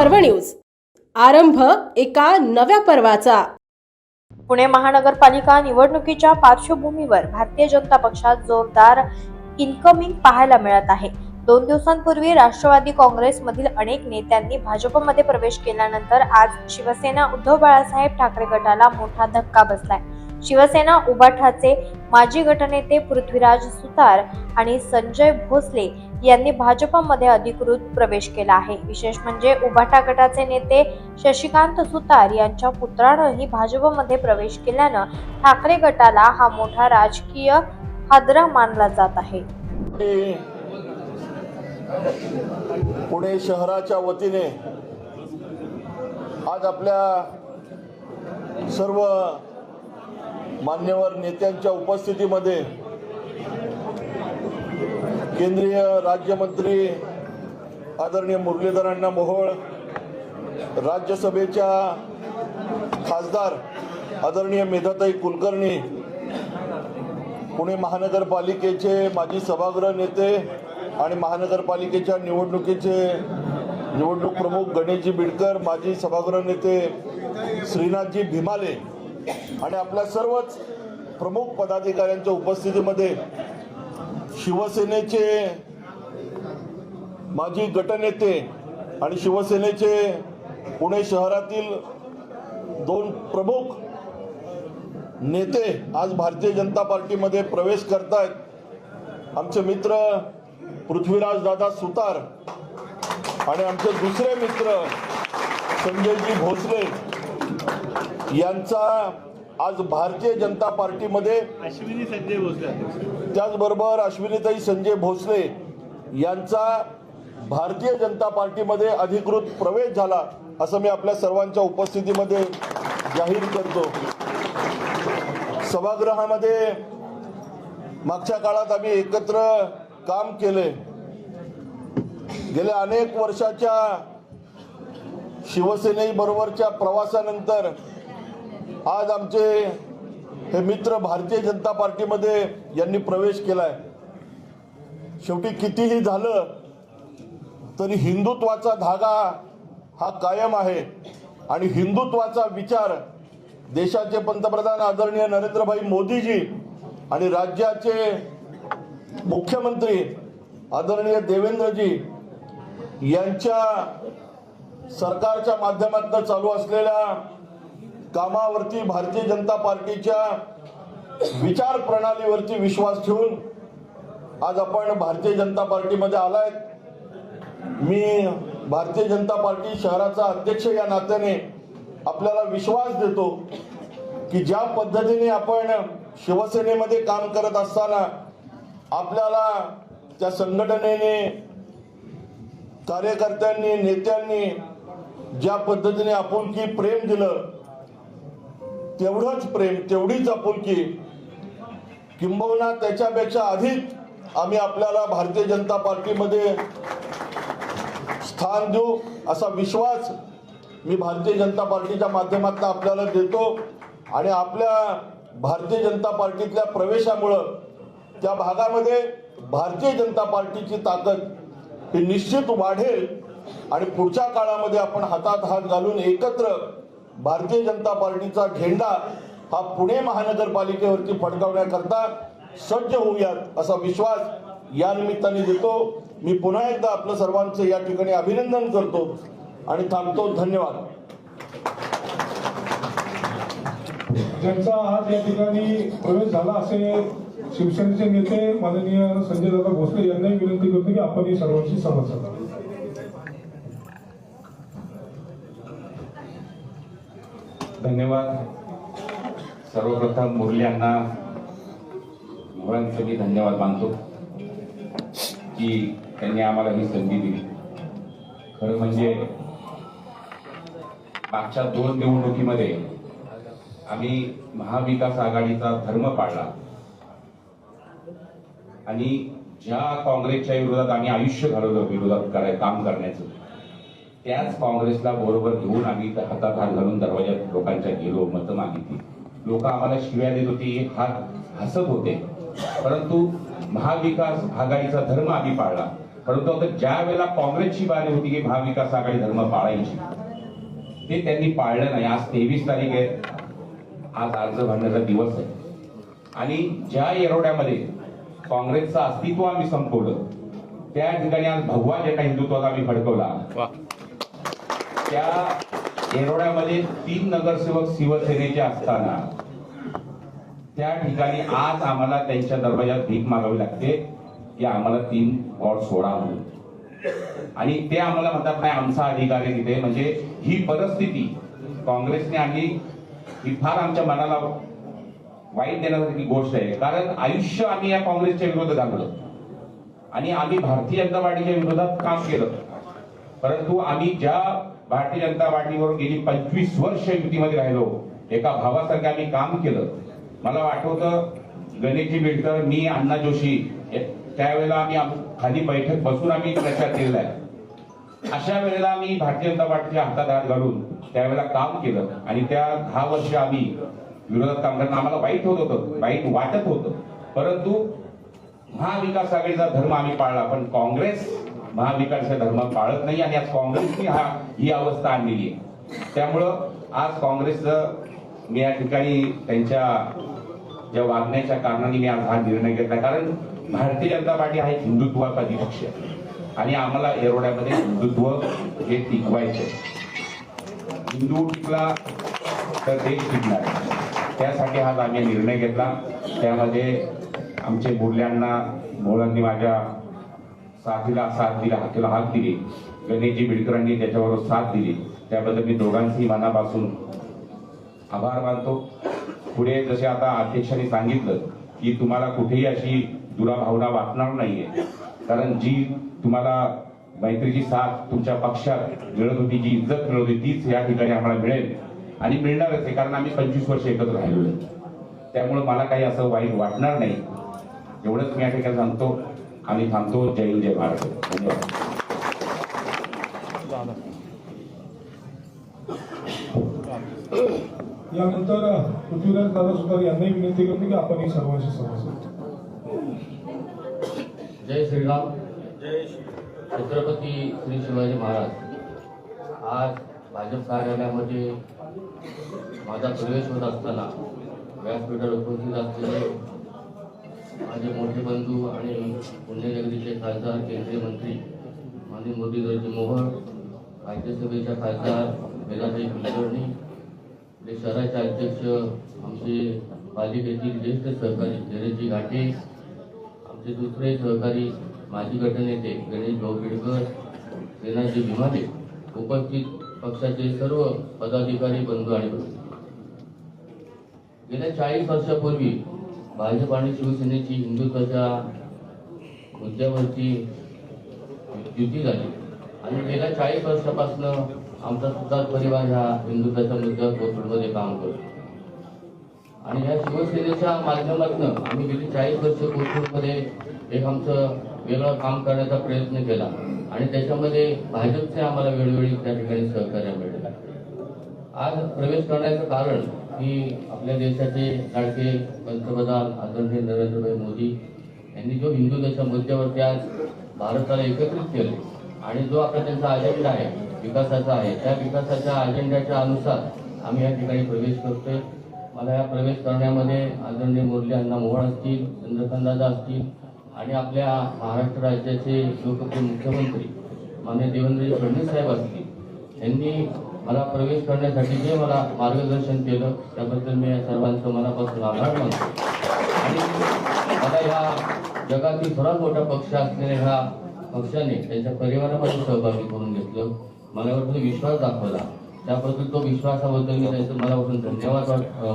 पर्व न्यूज, आरंभ एका नव्या पर्वाचा। पुणे महानगरपालिका निवडणुकीच्या पार्श्वभूमीवर भारतीय जनता पक्षात जोरदार इनकमिंग पाहायला मिळत आहे। 2 दिवसांपूर्वी राष्ट्रवादी काँग्रेसमधील अनेक नेत्यांनी भाजपमध्ये प्रवेश केल्यानंतर आज शिवसेना उद्धव बाळासाहेब ठाकरे गटाला मोठा धक्का बसलाय। शिवसेना उबाठाचे माजी गटनेते पृथ्वीराज सुतार आणि संजय भोसले यांनी भाजपमध्ये अधिकृत प्रवेश केला आहे। विशेष म्हणजे उबाठा गटाचे नेते शशिकांत सुतार यांच्या पुत्रानेही भाजपमध्ये प्रवेश केल्यानं ठाकरे गटाला हा मोठा राजकीय हादरा मानला जात आहे। पुणे शहराच्या वतीने आज आपल्या सर्व मान्यवर नेत्यांच्या उपस्थितीमध्ये केंद्रीय राज्यमंत्री आदरणीय मुरलीधर अण्णा मोहोळ, राज्यसभेच्या खासदार आदरणीय मेधाताई कुलकर्णी, पुणे महानगरपालिकेचे माजी सभागृह नेते आणि महानगरपालिकेच्या निवडणूक प्रमुख गणेशजी बिडकर, माजी सभागृह नेते श्रीनाथजी भीमाले आणि आपल्या सर्वच प्रमुख पदाधिकाऱ्यांच्या उपस्थितीमध्ये शिवसेनेचे माजी गटनेते आणि शिवसेनेचे पुणे शहरातील 2 प्रमुख नेते आज भारतीय जनता पार्टीमध्ये प्रवेश करतायत। आमचे मित्र पृथ्वीराज दादा सुतार आणि आमचे दुसरे मित्र संजयजी भोसले यांचा आज भारतीय जनता पार्टीमध्ये, त्याचबरोबर अश्विनीताई संजय भोसले यांचा भारतीय जनता पार्टीमध्ये अधिकृत प्रवेश झाला असं मी आपल्या सर्वांच्या उपस्थितीमध्ये जाहीर करतो। सभागृहामध्ये मागच्या काळात आम्ही एकत्र काम केले। गेल्या अनेक वर्षाच्या शिवसेनेबरोबरच्या प्रवासानंतर आज आमचे हे मित्र भारतीय जनता पार्टीमध्ये यांनी प्रवेश केलाय। शेवटी कितीही झालं तरी हिंदुत्वाचा धागा हा कायम आहे आणि हिंदुत्वाचा विचार देशाचे पंतप्रधान आदरणीय नरेंद्रभाई मोदीजी आणि राज्याचे मुख्यमंत्री आदरणीय देवेंद्रजी यांच्या सरकारच्या माध्यमातून चालू असलेल्या कामावरती भारतीय जनता पार्टीच्या विचार प्रणालीवरती विश्वास ठेवून आज आपण भारतीय जनता पार्टीमध्ये आलाय। मी भारतीय जनता पार्टी शहराचा अध्यक्ष या नात्याने आपल्याला विश्वास देतो की ज्या पद्धतीने आपण शिवसेनेमध्ये काम करत असताना आपल्याला त्या संघटनेने, कार्यकर्त्यांनी, नेत्यांनी ज्या पद्धतीने आपुलकी प्रेम दिलं, तेवढंच प्रेम, तेवढीच आपुलकी, किंबहुना त्याच्यापेक्षा अधिक आम्ही आपल्याला भारतीय जनता पार्टीमध्ये स्थान देऊ असा विश्वास मी भारतीय जनता पार्टीच्या माध्यमातून आपल्याला देतो आणि आपल्या भारतीय जनता पार्टीतल्या प्रवेशामुळं त्या भागामध्ये भारतीय जनता पार्टीची ताकद ही निश्चित वाढेल आणि पुढच्या काळामध्ये आपण हातात हात घालून एकत्र भारतीय जनता पार्टीचा झेंडा हा पुणे महानगरपालिकेवरती फडकावण्याकरता सज्ज होऊयात असा विश्वास या निमित्ताने देतो। मी पुन्हा एकदा आपलं सर्वांचे या ठिकाणी अभिनंदन करतो आणि थांबतो। धन्यवाद। ज्यांचा आज या ठिकाणी प्रवेश झाला असे शिवसेनेचे नेते माननीय संजय दादा भोसले यांनाही विनंती करतो की आपण ही सर्वांशी संवाद साधा। धन्यवाद। सर्वप्रथम मुरली अण्णा मोहोळांचे मी धन्यवाद मानतो की त्यांनी आम्हाला ही संधी दिली। खरं म्हणजे मागच्या 2 निवडणुकीमध्ये आम्ही महाविकास आघाडीचा धर्म पाळला आणि ज्या काँग्रेसच्या विरोधात आम्ही आयुष्य घालवलं विरोधात काम करण्याचं, त्याच काँग्रेसला बरोबर घेऊन आम्ही हातात हात घालून दरवाज्यात लोकांच्या गेलो, मतं मागितली। लोक आम्हाला शिव्या देत होती, हात हसत होते, परंतु महाविकास आघाडीचा धर्म आम्ही पाळला परंतु आता ज्या वेळेला काँग्रेसची बारी होती की महाविकास आघाडी धर्म पाळायची, ते त्यांनी पाळलं नाही. आज 23 तारीख आहे, आज अर्ज भरण्याचा दिवस आहे. आणि ज्या येरवड्यामध्ये काँग्रेसचं अस्तित्व आम्ही संपवलं, त्या ठिकाणी आज भगवा झेंडा हिंदुत्वाचा आम्ही फडकवला. त्या येरवड्यामध्ये 3 नगरसेवक शिवसेनेचे असताना त्या ठिकाणी आज आम्हाला त्यांच्या दरवाजात भीक मागावी लागते की आम्हाला 3 वॉर्ड सोडा म्हणून. आणि ते आम्हाला म्हणतात नाही आमचा अधिकार आहे तिथे. म्हणजे ही परिस्थिती काँग्रेसने आणली, ही फार आमच्या मनाला वाईट देण्यासारखी गोष्ट आहे. कारण आयुष्य आम्ही या काँग्रेसच्या विरोधात घालवलं आणि आम्ही भारतीय जनता पार्टीच्या विरोधात काम केलं. परंतु आम्ही ज्या भारतीय जनता पार्टीवर गेली 25 वर्ष युतीमध्ये राहिलो, एका भावासारखं आम्ही काम केलं. मला आठवतं गणेशजी बेडकर, मी, अण्णा जोशी, त्यावेळेला आम्ही खाली बैठक बसून आम्ही प्रचार केलेला आहे. अशा वेळेला आम्ही भारतीय जनता पार्टीच्या हातात हात घालून त्यावेळेला काम केलं आणि त्या 10 वर्ष आम्ही विरोधात काम करताना आम्हाला वाईट होत होतं, वाईट वाटत होतं. परंतु महाविकास आघाडीचा धर्म आम्ही पाळला, पण काँग्रेस महाविकासचा धर्म पाळत नाही आणि आज काँग्रेसने ही अवस्था आणलेली आहे. त्यामुळं आज काँग्रेसचं मी या ठिकाणी त्यांच्या ज्या वागण्याच्या कारणाने मी आज हा निर्णय घेतला. कारण भारतीय जनता पार्टी हा एक हिंदुत्वाचा पक्ष आहे आणि आम्हाला येरवड्यामध्ये हिंदुत्व हे टिकवायचं. हिंदू टिकला तर देश टिकणार. त्यासाठी हा आम्ही निर्णय घेतला. त्यामध्ये आमचे मुलांनी माझ्या साथीला साथ दिला, हातीला हात दिली. गणेशजी बिडकरांनी त्याच्याबरोबर साथ दिली. त्याबद्दल मी दोघांचेही मनापासून आभार मानतो. पुढे जसे आता अध्यक्षांनी सांगितलं की तुम्हाला कुठेही अशी दुराभावना वाटणार नाहीये, कारण जी तुम्हाला मैत्रीची साथ तुमच्या पक्षात मिळत होती, जी इज्जत मिळत होती, तीच या ठिकाणी आम्हाला मिळेल आणि मिळणारच आहे. कारण आम्ही 25 वर्ष एकत्र राहिलो आहे. त्यामुळे मला काही असं वाईट वाटणार नाही. एवढंच मी या ठिकाणी सांगतो. आम्ही थांबतो. जय हिंद, जय महाराष्ट्र. धन्यवाद. यानंतर पृथ्वीराज दादा सुतार यांनाही विनंती करतो की आपण ही सर्वांशी संवाद. जय श्रीराम. छत्रपती श्री शिवाजी महाराज. आज भाजप कार्यालयामध्ये माझा प्रवेश होत असताना व्यासपीठावर उपस्थित असलेले माझे मोठे बंधू आणि पुण्यनगरीचे खासदार, केंद्रीय मंत्री माननीय मुरलीधरजी मोहोळ, राज्यसभेच्या खासदार वेदाताई कुलकर्णी, आपले शहराचे अध्यक्ष आमचे पालिकेतील ज्येष्ठ सहकारी धीरजजी घाटे, आमचे दुसरे सहकारी माजी गटनेते गणेश भाऊ बिडकर, सेनाजी भीमाले, उपस्थित पक्षाचे सर्व पदाधिकारी बंधू आणि भगिनी. गेल्या 40 वर्षापूर्वी भाजप आणि शिवसेनेची हिंदुत्वाच्या मुद्द्यावरती युती झाली आणि गेल्या 40 वर्षापासून आमचा सुतार परिवार ह्या हिंदुत्वाच्या मुद्द्यावर कोथरूडमध्ये काम करतो. आणि या शिवसेनेच्या माध्यमातून आम्ही गेली 40 वर्ष कोथरूडमध्ये एक आमचं वेगळं काम करण्याचा प्रयत्न केला आणि त्याच्यामध्ये भाजपचे आम्हाला वेळोवेळी त्या ठिकाणी सहकार्य मिळाले. आज प्रवेश करण्याचं कारण की आपल्या देशाचे लाडके पंतप्रधान आदरणीय नरेंद्रभाई मोदी यांनी जो हिंदुत्वाच्या मुद्द्यावरती आज भारताला एकत्रित केले आणि जो आपला त्यांचा अजेंडा आहे विकासाचा आहे, त्या विकासाच्या अजेंड्याच्या अनुसार आम्ही या ठिकाणी प्रवेश करतोय. मला या प्रवेश करण्यामध्ये आदरणीय मुरली अण्णा मोहोळ असतील, चंद्रकांत दादा असतील आणि आपल्या महाराष्ट्र राज्याचे लोकप्रिय मुख्यमंत्री माननीय देवेंद्रजी फडणवीस साहेब असतील, यांनी मला प्रवेश करण्यासाठी जे मला मार्गदर्शन केलं त्याबद्दल मी या सर्वांचं मनापासून आभार मानतो. आणि मला ह्या जगातील सर्वात मोठा पक्ष असलेल्या ह्या पक्षाने त्यांच्या परिवारामध्ये सहभागी करून घेतलं, मला वाटतं विश्वास दाखवला. त्याबद्दल तो विश्वासाबद्दल मी त्यांचं मनापासून धन्यवाद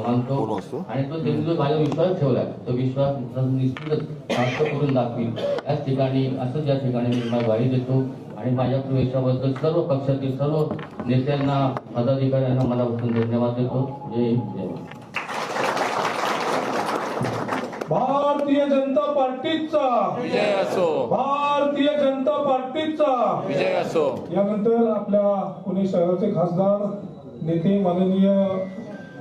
मानतो. आणि तो त्यांनी जो माझा विश्वास ठेवला तो विश्वास निश्चितच प्राप्त करून दाखवील याच ठिकाणी असंच या ठिकाणी मी मला ग्वाही देतो. आणि माझ्या प्रवेशाबद्दल सर्व पक्षातील सर्व नेत्यांना पदाधिकाऱ्यांना मनापासून धन्यवाद देतो. जय हिंद, जय भारतीय जनता पार्टीचा विजय असो. भारतीय जनता पार्टीचा विजय असो. यानंतर आपल्या पुणे शहराचे खासदार नेते माननीय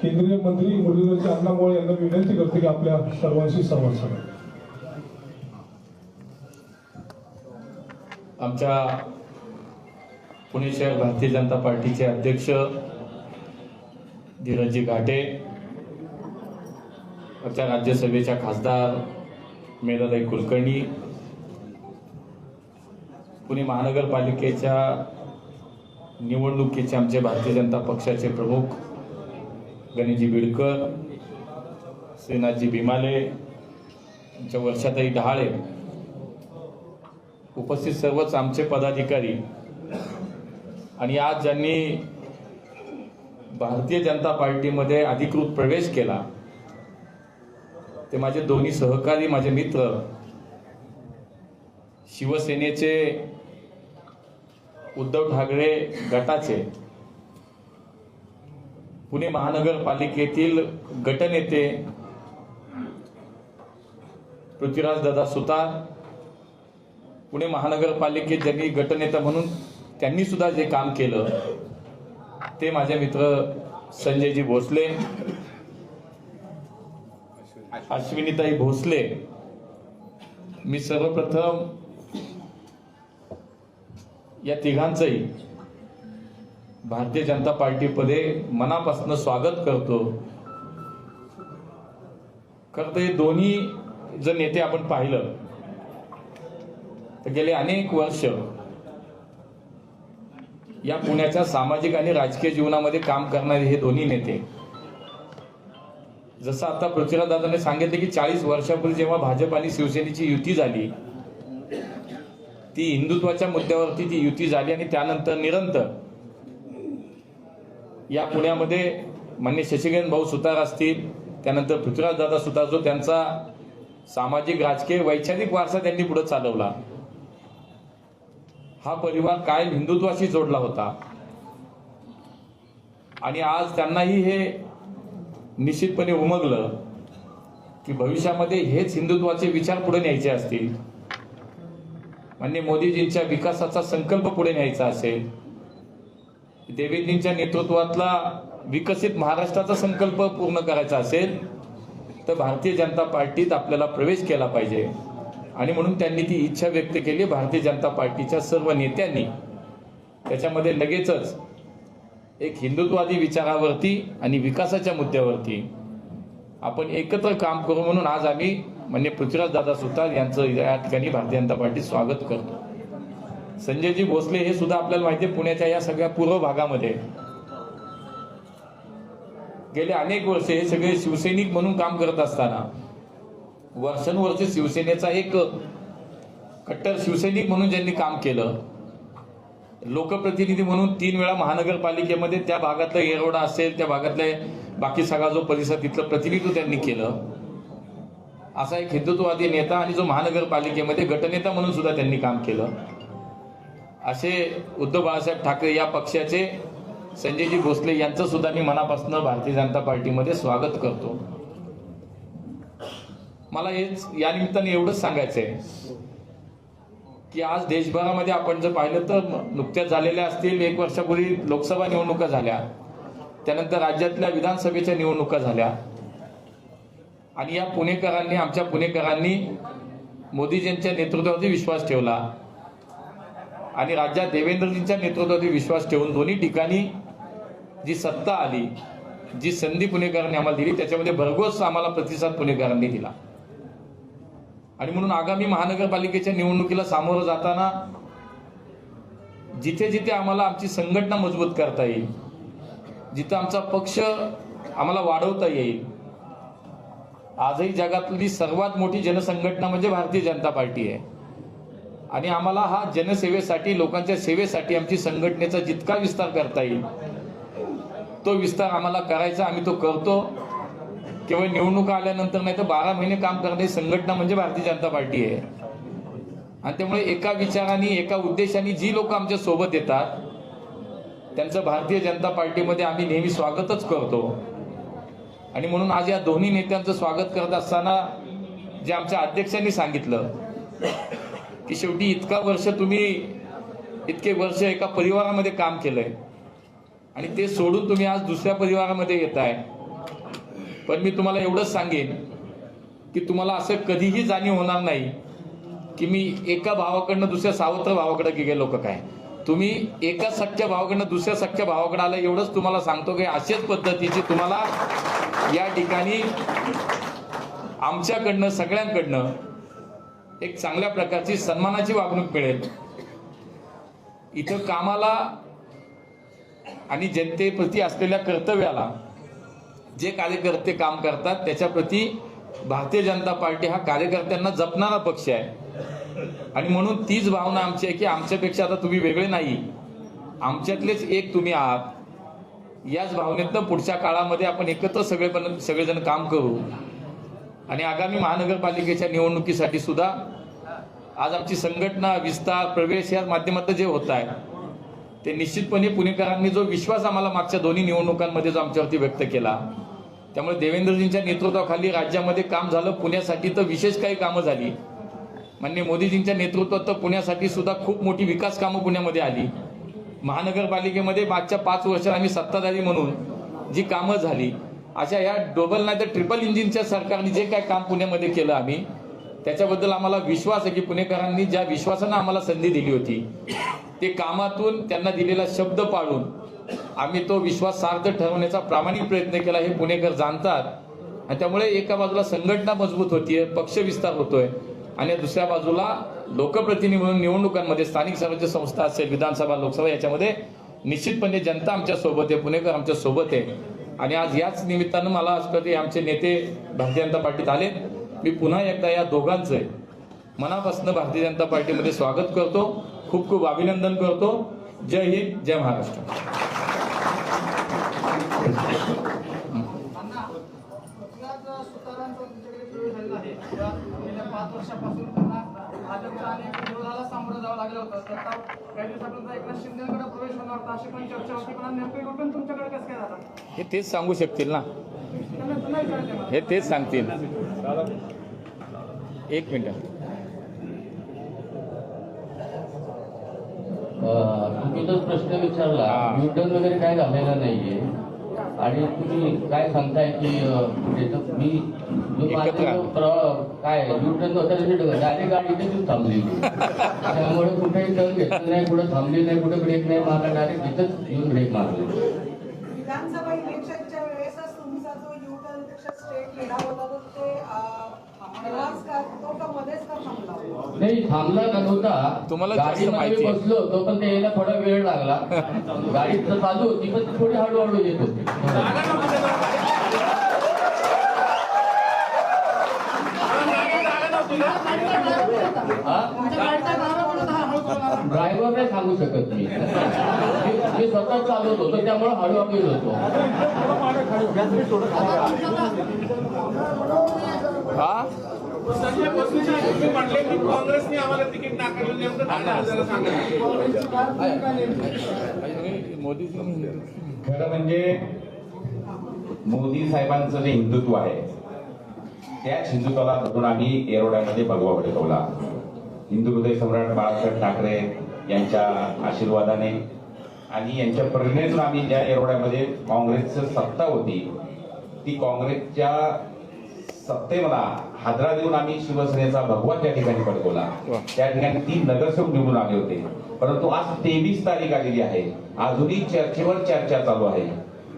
केंद्रीय मंत्री मुरलीधरजी अण्णा मोहोळ यांना विनंती करते की आपल्या सर्वांशी संवाद साधा. आमच्या पुणे शहर भारतीय जनता पार्टीचे अध्यक्ष धीरजजी घाटे, आमच्या राज्यसभेच्या खासदार मेधाताई कुलकर्णी, पुणे महानगरपालिकेच्या निवडणुकीचे आमचे भारतीय जनता पक्षाचे प्रमुख गणेशजी बिडकर, श्रीनाथजी भीमाले, आमच्या वर्षाताई डहाळे, उपस्थित सर्वच आमचे पदाधिकारी आणि आज ज्यांनी भारतीय जनता पार्टीमध्ये अधिकृत प्रवेश केला ते माझे दोन्ही सहकारी, माझे मित्र, शिवसेनेचे उद्धव ठाकरे गटाचे पुणे महानगरपालिकेतील गटनेते पृथ्वीराजदादा सुतार, पुणे महानगरपालिकेत ज्यांनी गटनेता म्हणून त्यांनी सुद्धा जे काम केलं ते माझे मित्र संजयजी भोसले, अश्विनीताई भोसले. मी सर्वप्रथम या तिघांचंही भारतीय जनता पार्टीमध्ये मनापासून स्वागत करतो. खरं तर हे दोन्ही जर नेते आपण पाहिलं तर गेले अनेक वर्ष या पुण्याच्या सामाजिक आणि राजकीय जीवनामध्ये काम करणारे हे दोन्ही नेते, जसं आता पृथ्वीराजदादांनी सांगितले की 40 वर्षापूर्वी जेव्हा भाजप आणि शिवसेनेची युती झाली, ती हिंदुत्वाच्या मुद्द्यावरती ती युती झाली आणि त्यानंतर निरंतर या पुण्यामध्ये माननीय शशिकांत भाऊ सुतार असतील, त्यानंतर पृथ्वीराजदादा सुतार, जो त्यांचा सामाजिक राजकीय वैचारिक वारसा त्यांनी पुढे चालवला, हा परिवार कायम हिंदुत्वाशी जोडला होता. आणि आज त्यांनाही हे निश्चितपणे उमगलं की भविष्यामध्ये हेच हिंदुत्वाचे विचार पुढे न्यायचे असतील, माननीय मोदीजींच्या विकासाचा संकल्प पुढे न्यायचा असेल, देवेंद्रजींच्या नेतृत्वातला विकसित महाराष्ट्राचा संकल्प पूर्ण करायचा असेल तर भारतीय जनता पार्टीत आपल्याला प्रवेश केला पाहिजे. आणि म्हणून त्यांनी ती इच्छा व्यक्त केली. भारतीय जनता पार्टीच्या सर्व नेत्यांनी त्याच्यामध्ये लगेचच एक हिंदुत्ववादी विचारावरती आणि विकासाच्या मुद्द्यावरती आपण एकत्र काम करू म्हणून आज आम्ही माननीय पृथ्वीराजदादा सुतार यांचं या ठिकाणी भारतीय जनता पार्टीत स्वागत करतो. संजयजी भोसले हे सुद्धा आपल्याला माहिती आहे, पुण्याच्या या सगळ्या पूर्व भागामध्ये गेले अनेक वर्षे हे सगळे शिवसैनिक म्हणून काम करत असताना वर्षानुवर्षे शिवसेनेचा एक कट्टर शिवसैनिक म्हणून ज्यांनी काम केलं, लोकप्रतिनिधी म्हणून 3 वेळा महानगरपालिकेमध्ये त्या भागातला येरवडा असेल, त्या भागातले बाकी सगळा जो परिसर तिथलं प्रतिनिधित्व त्यांनी केलं, असा एक हिंदुत्ववादी नेता आणि जो महानगरपालिकेमध्ये गटनेता म्हणून सुद्धा त्यांनी काम केलं, असे उद्धव बाळासाहेब ठाकरे या पक्षाचे संजयजी भोसले यांचं सुद्धा मी मनापासून भारतीय जनता पार्टीमध्ये स्वागत करतो. मला हेच या निमित्ताने एवढंच सांगायचं आहे की आज देशभरामध्ये आपण जर पाहिलं तर नुकत्याच झालेल्या असतील, 1 वर्षापूर्वी लोकसभा निवडणुका झाल्या, त्यानंतर राज्यातल्या विधानसभेच्या निवडणुका झाल्या आणि या पुणेकरांनी, आमच्या पुणेकरांनी मोदीजींच्या नेतृत्वावरती विश्वास ठेवला आणि राज्यात देवेंद्रजींच्या नेतृत्वावरती विश्वास ठेवून दोन्ही ठिकाणी जी सत्ता आली, जी संधी पुणेकरांनी आम्हाला दिली, त्याच्यामध्ये भरघोस आम्हाला प्रतिसाद पुणेकरांनी दिला. आणि म्हणून आगामी महानगरपालिकेच्या निवडणुकीला सामोरं जाताना जिथे जिथे आम्हाला आमची संघटना मजबूत करता येईल, जिथं आमचा पक्ष आम्हाला वाढवता येईल, आजही जगातली सर्वात मोठी जनसंघटना म्हणजे भारतीय जनता पार्टी आहे आणि आम्हाला हा जनसेवेसाठी, लोकांच्या सेवेसाठी आमची संघटनेचा जितका विस्तार करता येईल तो विस्तार आम्हाला करायचा, आम्ही तो करतो. केवळ निवडणुका आल्यानंतर नाही तर 12 महिने काम करणारी संघटना म्हणजे भारतीय जनता पार्टी आहे. आणि त्यामुळे एका विचाराने, एका उद्देशाने जी लोक आमच्या सोबत येतात त्यांचं भारतीय जनता पार्टीमध्ये आम्ही नेहमी स्वागतच करतो. आणि म्हणून आज या दोन्ही नेत्यांचं स्वागत करत असताना जे आमच्या अध्यक्षांनी सांगितलं की शेवटी इतके वर्ष एका परिवारामध्ये काम केलंय आणि ते सोडून तुम्ही आज दुसऱ्या परिवारामध्ये येत आहे, पण मी तुम्हाला एवढंच सांगेन की तुम्हाला असं कधीही जाणीव होणार नाही की मी एका भावाकडनं दुसऱ्या सावत्र भावाकडे गेले लोक काय, तुम्ही एका सख्या भावाकडनं दुसऱ्या सख्या भावाकडे आला एवढंच तुम्हाला सांगतो की अशाच पद्धतीची तुम्हाला या ठिकाणी आमच्याकडनं सगळ्यांकडनं एक चांगल्या प्रकारची सन्मानाची वागणूक मिळेल. इथं कामाला आणि जनतेप्रती असलेल्या कर्तव्याला जे कार्यकर्ते काम करतात त्याच्याप्रती भारतीय जनता पार्टी हा कार्यकर्त्यांना जपणारा पक्ष आहे. आणि म्हणून तीच भावना आमची आहे की आमच्यापेक्षा आता तुम्ही वेगळे नाही, आमच्यातलेच एक तुम्ही आहात. याच भावनेतनं पुढच्या काळामध्ये आपण एकत्र सगळेजण काम करू. आणि आगामी महानगरपालिकेच्या निवडणुकीसाठी सुद्धा आज आमची संघटना, विस्तार, प्रवेश या माध्यमातून जे होत आहे ते निश्चितपणे पुणेकरांनी जो विश्वास आम्हाला मागच्या दोन्ही निवडणुकांमध्ये जो आमच्यावरती व्यक्त केला, त्यामुळे देवेंद्रजींच्या नेतृत्वाखाली राज्यामध्ये काम झालं. पुण्यासाठी तर विशेष काही कामं झाली. माननीय मोदीजींच्या नेतृत्वात तर पुण्यासाठी सुद्धा खूप मोठी विकास कामं पुण्यामध्ये आली. महानगरपालिकेमध्ये मागच्या 5 वर्षात आम्ही सत्ताधारी म्हणून जी कामं झाली, अशा ह्या डबल नाही तर ट्रिपल इंजिनच्या सरकारने जे काय काम पुण्यामध्ये केलं आम्ही, त्याच्याबद्दल आम्हाला विश्वास आहे की पुणेकरांनी ज्या विश्वासानं आम्हाला संधी दिली होती ते कामातून त्यांना दिलेला शब्द पाळून आम्ही तो विश्वास सार्थ ठरवण्याचा प्रामाणिक प्रयत्न केला, हे पुणेकर जाणतात. आणि त्यामुळे एका बाजूला संघटना मजबूत होतीये, पक्ष विस्तार होतोय, आणि दुसऱ्या बाजूला लोकप्रतिनिधी म्हणून निवडणुकांमध्ये स्थानिक स्वराज्य संस्था असेल, विधानसभा, लोकसभा याच्यामध्ये निश्चितपणे जनता आमच्या सोबत आहे, पुणेकर आमच्या सोबत आहे. आणि आज याच निमित्तानं मला असं कधी आमचे नेते भारतीय जनता पार्टीत आले. मी पुन्हा एकदा या दोघांचं मनापासून भारतीय जनता पार्टीमध्ये स्वागत करतो, खूप खूप अभिनंदन करतो. जय हिंद, जय महाराष्ट्र. गेल्या 5 वर्षापासून त्यांना भाजपच्या अनेक विरोधाला सामोरं जावं लागलं होतं. तर काही दिवसापर्यंत एकनाथ शिंदेकडे प्रवेश होणार होता अशी पण चर्चा होती, पण नेमकं रुटीन तुमच्याकडे कसं काय झालं? हे तेच सांगू शकतील ना, त्यांना विचारायचं मला. हे तेच सांगतील. एक मिनिट. तुम्ही तो प्रश्न विचारला, युटर्न वगैरे काय झालेला नाहीये. आणि तुम्ही काय सांगताय की त्याचं मी जो माझं काय युटर्न होता डायरेक्ट गाडी इथे येऊन थांबलेली, त्यामुळे कुठेही टर्न घेतलं नाही, कुठं थांबली नाही, कुठं ब्रेक नाही मारला, डायरेक्ट इथंच येऊन ब्रेक मारले. विधानसभा इलेक्शनच्या वेळेसच तुमचा जो युटर्न पेक्षा स्टेट लिडा होता तो ते तेव्हाच का तो का मध्येच का थांबला? नाही, थांबला का नव्हता. तुम्हाला जास्त गाडीमध्ये माहिती आहे. बसलो होतो पण ते यायला थोडा वेळ लागला. गाडी तर चालू होती पण ती थोडी हळूहळू येत होती. ड्रायव्हर नाही सांगू शकत मी स्वतः चालवत होतो त्यामुळे हळूहळू येत होतो. हा काँग्रेसने आम्हाला तिकीट नाकारलं, नेमकं मोदी खरं म्हणजे मोदी साहेबांचं जे हिंदुत्व आहे त्याच हिंदुत्वाला धरून आम्ही येरवड्यामध्ये भगवा फडकवला. हिंदू हृदय सम्राट बाळासाहेब ठाकरे यांच्या आशीर्वादाने आणि यांच्या प्रेरणेतून आम्ही ज्या येरवड्यामध्ये काँग्रेसची सत्ता होती ती काँग्रेसच्या सत्तेला हादरा देऊन आम्ही शिवसेनेचा भगवा त्या ठिकाणी फडकवला. त्या ठिकाणी 3 नगरसेवक निवडून आले होते. परंतु आज 23 तारीख आलेली आहे, अजूनही चर्चेवर चर्चा चालू आहे.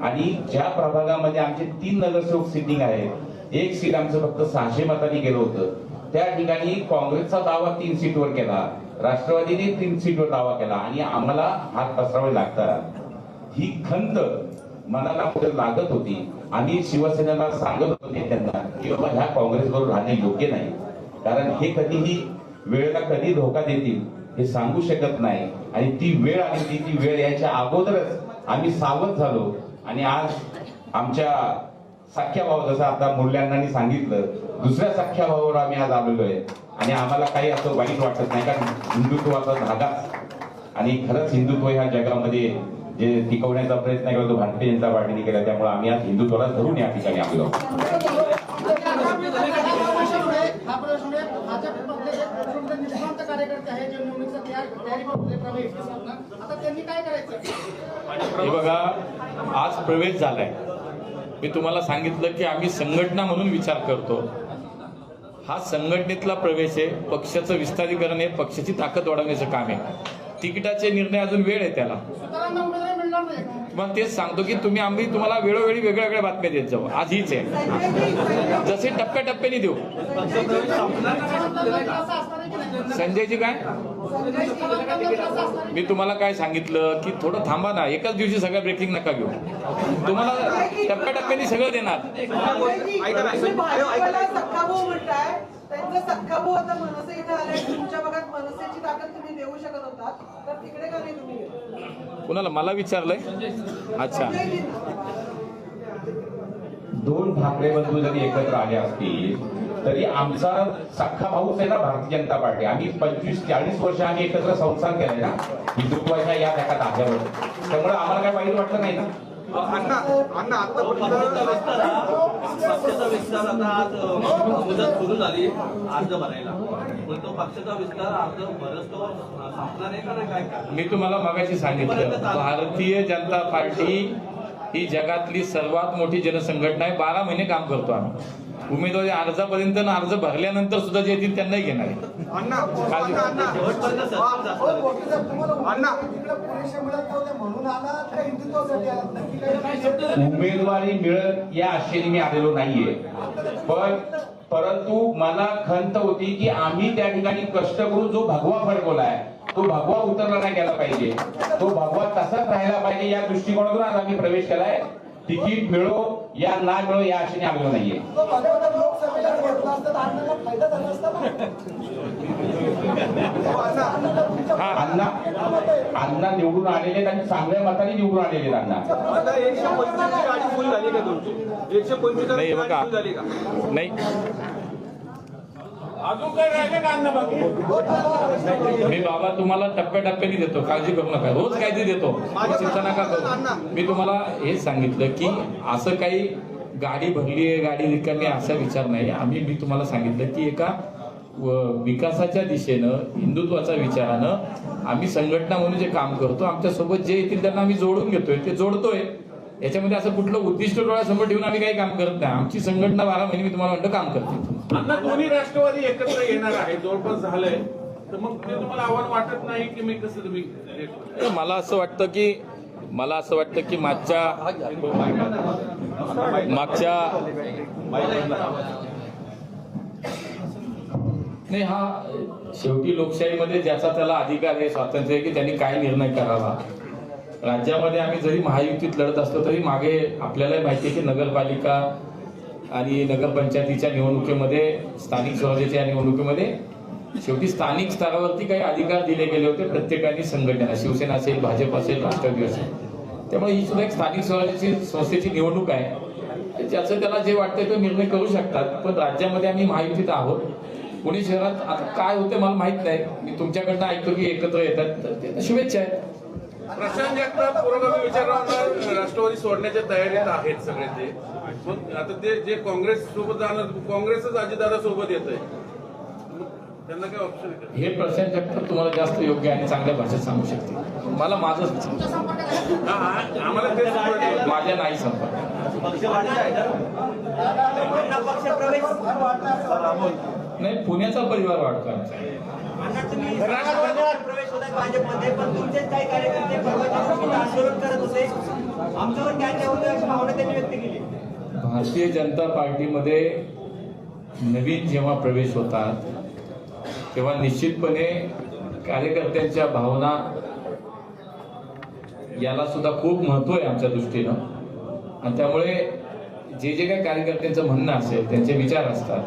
आणि ज्या प्रभागामध्ये आमचे 3 नगरसेवक सिटिंग आहेत, एक सीट आमचं फक्त 600 मतांनी गेलं होतं, त्या ठिकाणी काँग्रेसचा दावा 3 सीटवर केला, राष्ट्रवादीने 3 सीटवर दावा केला आणि आम्हाला हात पसरावे लागतात. ही खंत मनाला लागत होती. आम्ही शिवसेनेला सांगत होतो नेत्यांना की बाबा ह्या काँग्रेसबरोबर राहणे योग्य नाही, कारण हे कधीही वेळेला कधी धोका देतील हे सांगू शकत नाही. आणि ती वेळ आली, ती वेळ यायच्या अगोदरच आम्ही सावध झालो. आणि आज आमच्या सख्या भाऊ, जसं आता मुरल्यांनी सांगितलं, दुसऱ्या सख्या भावावर आम्ही आज आलेलो आहे. आणि आम्हाला काही असं वाईट वाटत नाही, कारण हिंदुत्वाचा धागा आणि खरंच हिंदुत्व ह्या जगामध्ये जे टिकवण्याचा प्रयत्न केला तो भारतीय जनता पार्टीने केला. त्यामुळे आम्ही आज हिंदुत्वाला धरून या ठिकाणी आलो. हे बघा, आज प्रवेश झालाय. मी तुम्हाला सांगितलं की आम्ही संघटना म्हणून विचार करतो. हा संघटनेतला प्रवेश आहे. पक्षाचं विस्तारीकरण आहे, पक्षाची ताकद वाढवण्याचं काम आहे. तिकिटाचे निर्णय अजून वेळ आहे त्याला. सुतारांना उमेदवारी मिळणार नाही का? मग तेच सांगतो की आम्ही तुम्हाला वेळोवेळी वेगळ्या वेगळ्या बातम्या देत जाऊ. आज हीच आहे, जसे टप्प्याटप्प्याने देऊ. संजयजी काय मी तुम्हाला काय सांगितलं की थोडं थांबा ना, एकाच दिवशी सगळं ब्रेकिंग नका घेऊ. तुम्हाला टप्प्याटप्प्याने सगळं देणार. सख्खाभाऊ म्हणताय, त्यांचा सख्खाभाऊ आता मनसे इथे आले, तुमच्या भागात मनसेची ताकद तुम्ही देऊ शकत होता, तर तिकडे का नाही तुम्ही गेले? कुणाला मला विचारलंय? अच्छा, दोन ठाकरे बंधू जरी एकत्र आले असतील तरी आमचा सख्खा भाऊच आहे ना भारतीय जनता पार्टी. आम्ही 25-40 वर्ष आम्ही एकत्र संसार केलाय ना हिंदुत्वाच्या या जगात आल्यावर. त्यामुळे आम्हाला काय वाईट वाटलं नाही ना. पक्षाचा विस्तार आता आज मुदत सुरू झाली अर्ज भरायला, पण तो पक्षाचा विस्तार अर्ज भरस तो संपणार आहे का नाही काय? मी तुम्हाला मगाशी सांगितलं, भारतीय जनता पार्टी ही जगातली सर्वात मोठी जनसंघटना आहे. 12 महिने काम करतो आम्ही. उमेदवारी अर्जापर्यंत ना अर्ज भरल्यानंतर सुद्धा जे येतील त्यांनाही घेणार आहे. उमेदवारी मिळत या आशेने मी आलेलो नाहीये, परंतु मला खंत होती की आम्ही त्या ठिकाणी कष्ट करून जो भगवा फडकवलाय तो भगवा उतरला नाही गेला पाहिजे, तो भगवा तसाच राहिला पाहिजे या दृष्टिकोनातून आज आम्ही प्रवेश केलाय. तिकीट मिळो या ना मिळो या आशेने आलेलो नाहीये. अण्णा निवडून आलेले आणि चांगल्या मताने निवडून आलेले अण्णा. 125 गाडी फुल झाली का तुमची? 125 नाही बघा, झाली का? नाही अजून काय राहिले का अन्न बाकी? मी बाबा तुम्हाला टप्प्याटप्प्याने देतो, काळजी करू नका. रोज काळजी देतो, चिंता नका करू. मी तुम्हाला हेच सांगितलं की असं काही गाडी भरली आहे गाडी रिकामी असा विचार नाही. मी तुम्हाला सांगितलं की एका विकासाच्या दिशेनं हिंदुत्वाच्या विचारानं आम्ही संघटना म्हणून जे काम करतो, आमच्या सोबत जे येतील त्यांना आम्ही जोडून घेतोय, ते जोडतोय. याच्यामध्ये असं कुठलं उद्दिष्ट डोळ्यासमोर ठेवून आम्ही काही काम करत नाही. आमची संघटना 12 महिने मी तुम्हाला म्हणतो काम करते. अण्णा दोन्ही राष्ट्रवादी एकत्र येणार आहे, जवळपास झालंय, तर मग ते तुम्हाला आव्हान वाटत नाही की मी कसं तुम्ही? मला असं वाटतं की मागच्या नाही, हा शेवटी लोकशाहीमध्ये ज्याचा त्याला अधिकार आहे, स्वातंत्र्य आहे की त्यांनी काय निर्णय करावा. राज्यामध्ये आम्ही जरी महायुतीत लढत असलो तरी मागे आपल्याला माहिती आहे की नगरपालिका आणि नगरपंचायतीच्या निवडणुकीमध्ये, स्थानिक स्वराज्याच्या निवडणुकीमध्ये शेवटी स्थानिक स्तरावरती काही अधिकार दिले गेले होते प्रत्येकाने संघटनेला. शिवसेना असेल, भाजप असेल, राष्ट्रवादी असेल. त्यामुळे ही सुद्धा एक स्थानिक स्वराज्याची संस्थेची निवडणूक आहे. ज्याचं त्याला जे वाटतंय तो निर्णय करू शकतात. पण राज्यामध्ये आम्ही महायुतीत आहोत. पुणे शहरात आता काय होते मला माहित नाही. मी तुमच्याकडनं ऐकतो की एकत्र येतात, तर ते शुभेच्छा आहेत. प्रशांत जगताप पुरोगामी विचारांना राष्ट्रवादी सोडण्याच्या तयारीत आहेत सगळे ते. मग आता ते जे काँग्रेस सोबत जाणार, काँग्रेसच अजितदादा सोबत येत आहे, त्यांना काय ऑप्शन आहे? हे प्रशांत जगताप तुम्हाला जास्त योग्य आणि चांगल्या भाषेत सांगू शकते. मला माझं आम्हाला तेच माझ्या नाही संपर्क. नाही, पुण्याचा परिवार वाढतो आमचा. प्रवेश होत आहे भाजपमध्ये, पण तुमचेच काही कार्यकर्ते आंदोलन करत होते, आमच्यावर त्यांच्यावर अशी भावना त्यांनी व्यक्त केली. भारतीय जनता पार्टीमध्ये नवीन जेव्हा प्रवेश होतात तेव्हा निश्चितपणे कार्यकर्त्यांच्या भावना याला सुद्धा खूप महत्व आहे आमच्या दृष्टीनं. आणि त्यामुळे जे जे काही कार्यकर्त्यांचं म्हणणं असेल, त्यांचे विचार असतात,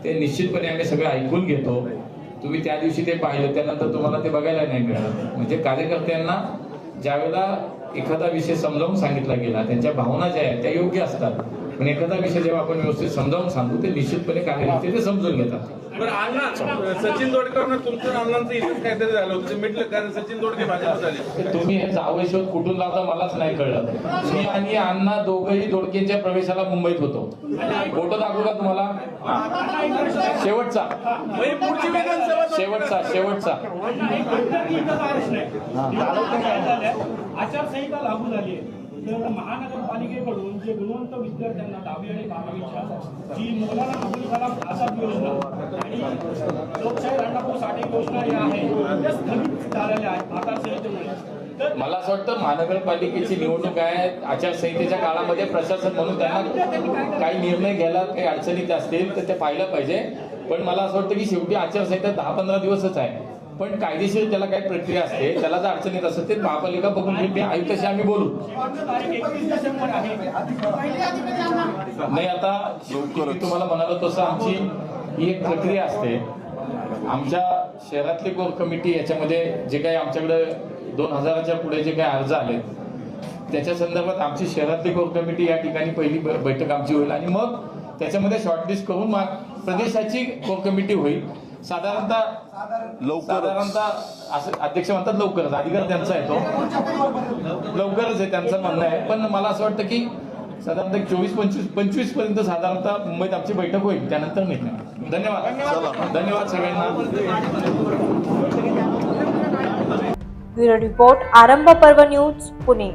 ते निश्चितपणे आम्ही सगळं ऐकून घेतो. तुम्ही त्या दिवशी ते पाहिलं, त्यानंतर तुम्हाला ते बघायला नाही मिळालं. म्हणजे कार्यकर्त्यांना ज्यावेळेला एखादा विषय समजावून सांगितला गेला, त्यांच्या भावना ज्या आहेत त्या योग्य असतात. पण एखादा विषय जेव्हा आपण व्यवस्थित समजावून सांगतो ते निश्चितपणे कार्यकर्ते ते समजून घेतात. बरं अण्णा, सचिन दोडकर तुमचं अण्णांचं इथेच काहीतरी झालं होतं, ते मिटलं कारण सचिन दोडके भाजप झाले. तुम्ही हे जावं कुठून लावता मलाच नाही कळलं. मी आणि अण्णा दोघंही दोडकेंच्या प्रवेशाला मुंबईत होतो. फोटो दाखवू का तुम्हाला? शेवटचा पुढची विधानसभा शेवटचा आचारसंहिता लागू झाली आहे. तर महानगरपालिकेकडून जे गुणवंत विद्यार्थ्यांना 10वी आणि 12वीच्या जी मुलाला नोकरी झाला आझाद योजना आणि लोकशाही राणापूर साठे योजना या आहेत त्या स्थगित झालेल्या आहेत आचारसंहितेमुळे. तर मला असं वाटतं महानगरपालिकेची निवडणूक आहे, आचारसंहितेच्या काळामध्ये प्रशासन म्हणून त्यांना काही निर्णय घ्यायला काही अडचणीत असतील तर ते पाहिलं पाहिजे. पण मला असं वाटतं की शेवटी आचारसंहिता 10-15 दिवसच आहे, पण कायदेशीर त्याला काही प्रक्रिया असते, त्याला जर अडचणीत असेल ते महापालिका बघून घेते, आयुक्ताशी आम्ही बोलू. तारीख 21 डिसेंबर आहे. नाही, आता मी तुम्हाला म्हणालो तसं आमची ही एक प्रक्रिया असते. आमच्या शहरातली कोर कमिटी याच्यामध्ये जे काही आमच्याकडे 2000च्या पुढे जे काही अर्ज आले त्याच्या संदर्भात आमची शहरातली कोर कमिटी या ठिकाणी पहिली बैठक आमची होईल आणि मग त्याच्यामध्ये शॉर्टलिस्ट करून प्रदेशाची कोर कमिटी होईल. साधारणतः असं अध्यक्ष म्हणतात लवकरच, अधिकार त्यांचा आहे तो लवकरच आहे त्यांचं म्हणणं आहे. पण मला असं वाटतं की साधारणतः 24-25 पर्यंत साधारणतः मुंबईत आमची बैठक होईल, त्यानंतर निर्णय. धन्यवाद सगळ्यांना. ब्युरो रिपोर्ट, आरंभ पर्व न्यूज, पुणे.